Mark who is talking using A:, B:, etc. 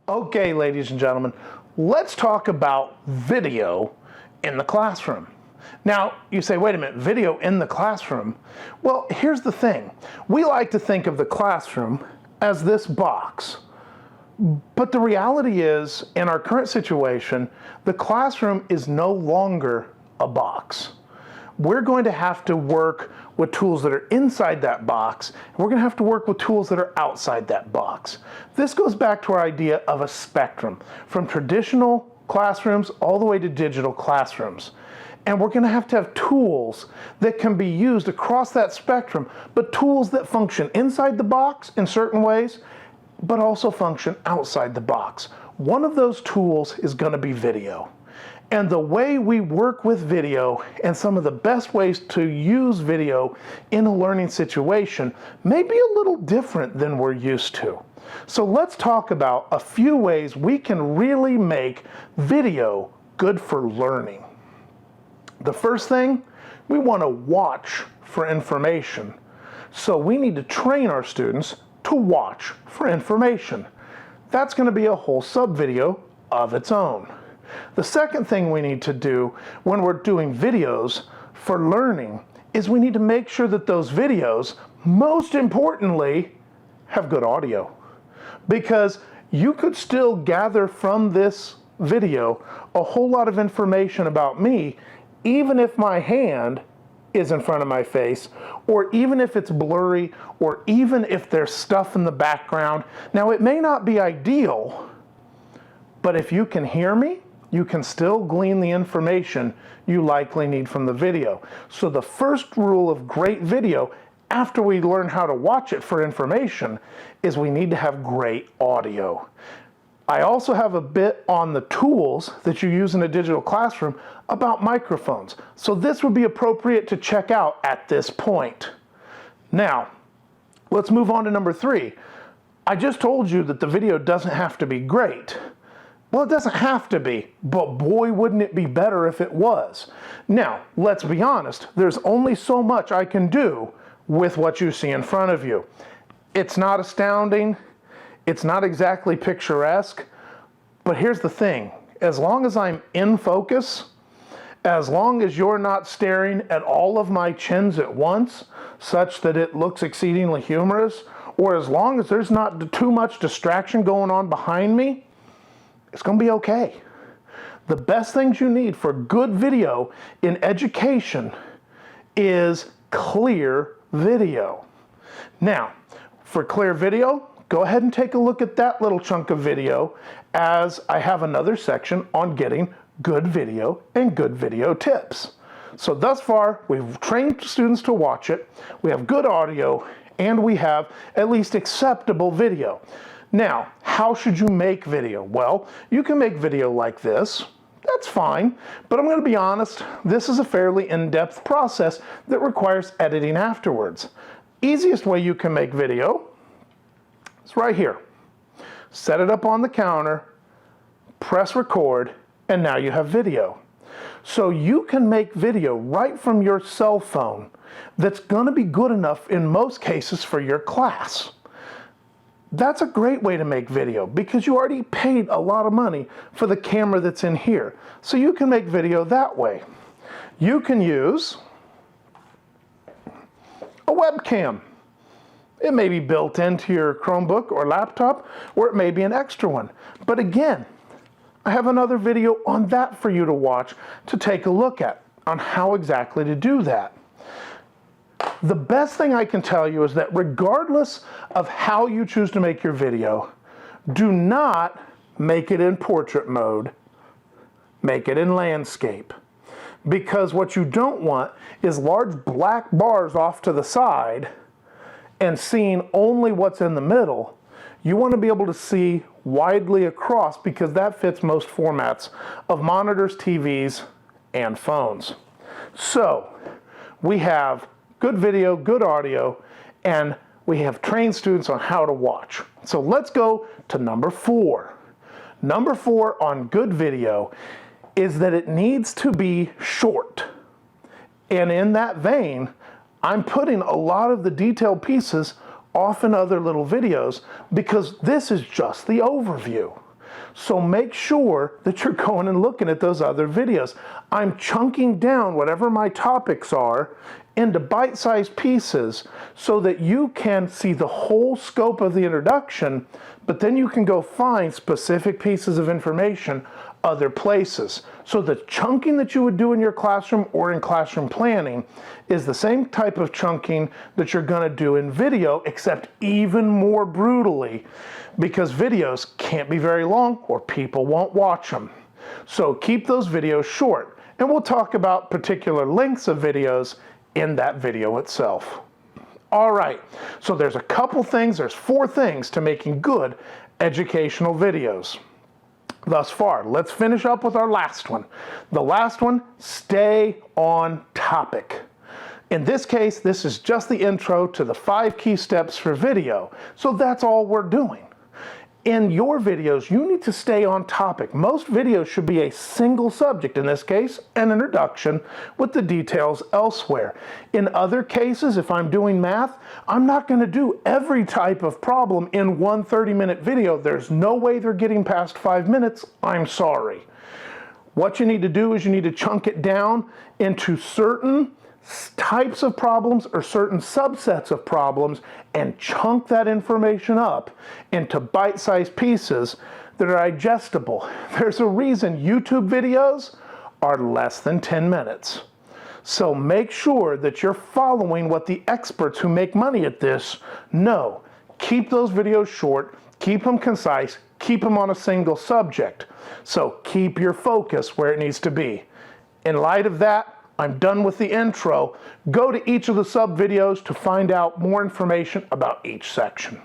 A: Okay, ladies and gentlemen, let's talk about video in the classroom. Now, you say, wait a minute, video in the classroom? Well, here's the thing. We like to think of the classroom as this box. But the reality is, in our current situation, the classroom is no longer a box. We're going to have to work with tools that are inside that box, and we're going to have to work with tools that are outside that box. This goes back to our idea of a spectrum, from traditional classrooms all the way to digital classrooms. And we're going to have tools that can be used across that spectrum, but tools that function inside the box in certain ways, but also function outside the box. One of those tools is going to be video. And the way we work with video and some of the best ways to use video in a learning situation may be a little different than we're used to. So let's talk about a few ways we can really make video good for learning. The first thing, we want to watch for information. So we need to train our students to watch for information. That's going to be a whole sub-video of its own. The second thing we need to do when we're doing videos for learning is we need to make sure that those videos, most importantly, have good audio. Because you could still gather from this video a whole lot of information about me, even if my hand is in front of my face, or even if it's blurry, or even if there's stuff in the background. Now, it may not be ideal, but if you can hear me, you can still glean the information you likely need from the video. So the first rule of great video, after we learn how to watch it for information, is we need to have great audio. I also have a bit on the tools that you use in a digital classroom about microphones. So this would be appropriate to check out at this point. Now, let's move on to number 3. I just told you that the video doesn't have to be great. Well, it doesn't have to be, but boy, wouldn't it be better if it was. Now, let's be honest, there's only so much I can do with what you see in front of you. It's not astounding, it's not exactly picturesque, but here's the thing, as long as I'm in focus, as long as you're not staring at all of my chins at once, such that it looks exceedingly humorous, or as long as there's not too much distraction going on behind me, it's going to be okay. The best things you need for good video in education is clear video. Now, for clear video, go ahead and take a look at that little chunk of video, as I have another section on getting good video and good video tips. So thus far, we've trained students to watch it, we have good audio, and we have at least acceptable video. Now, how should you make video? Well, you can make video like this. That's fine, but I'm going to be honest, this is a fairly in-depth process that requires editing afterwards. Easiest way you can make video is right here. Set it up on the counter, press record, and now you have video. So you can make video right from your cell phone that's going to be good enough in most cases for your class. That's a great way to make video because you already paid a lot of money for the camera that's in here. So you can make video that way. You can use a webcam. It may be built into your Chromebook or laptop, or it may be an extra one. But again, I have another video on that for you to watch to take a look at on how exactly to do that. The best thing I can tell you is that regardless of how you choose to make your video, do not make it in portrait mode, make it in landscape. Because what you don't want is large black bars off to the side and seeing only what's in the middle. You want to be able to see widely across because that fits most formats of monitors, TVs, and phones. So we have good video, good audio, and we have trained students on how to watch. So let's go to number 4. Number 4 on good video is that it needs to be short. And in that vein, I'm putting a lot of the detailed pieces off in other little videos because this is just the overview. So make sure that you're going and looking at those other videos. I'm chunking down whatever my topics are into bite-sized pieces so that you can see the whole scope of the introduction, but then you can go find specific pieces of information other places. So the chunking that you would do in your classroom or in classroom planning is the same type of chunking that you're going to do in video, except even more brutally, because videos can't be very long or people won't watch them. So keep those videos short, and we'll talk about particular lengths of videos in that video itself. All right, so there's a couple things, there's 4 things to making good educational videos thus far. Let's finish up with our last one. The last one, stay on topic. In this case, this is just the intro to the 5 key steps for video. So that's all we're doing. In your videos, you need to stay on topic. Most videos should be a single subject, in this case, an introduction with the details elsewhere. In other cases, if I'm doing math, I'm not going to do every type of problem in one 30-minute video. There's no way they're getting past 5 minutes. I'm sorry. What you need to do is you need to chunk it down into certain types of problems or certain subsets of problems and chunk that information up into bite-sized pieces that are digestible. There's a reason YouTube videos are less than 10 minutes. So make sure that you're following what the experts who make money at this know. Keep those videos short, keep them concise, keep them on a single subject. So keep your focus where it needs to be. In light of that, I'm done with the intro. Go to each of the sub videos to find out more information about each section.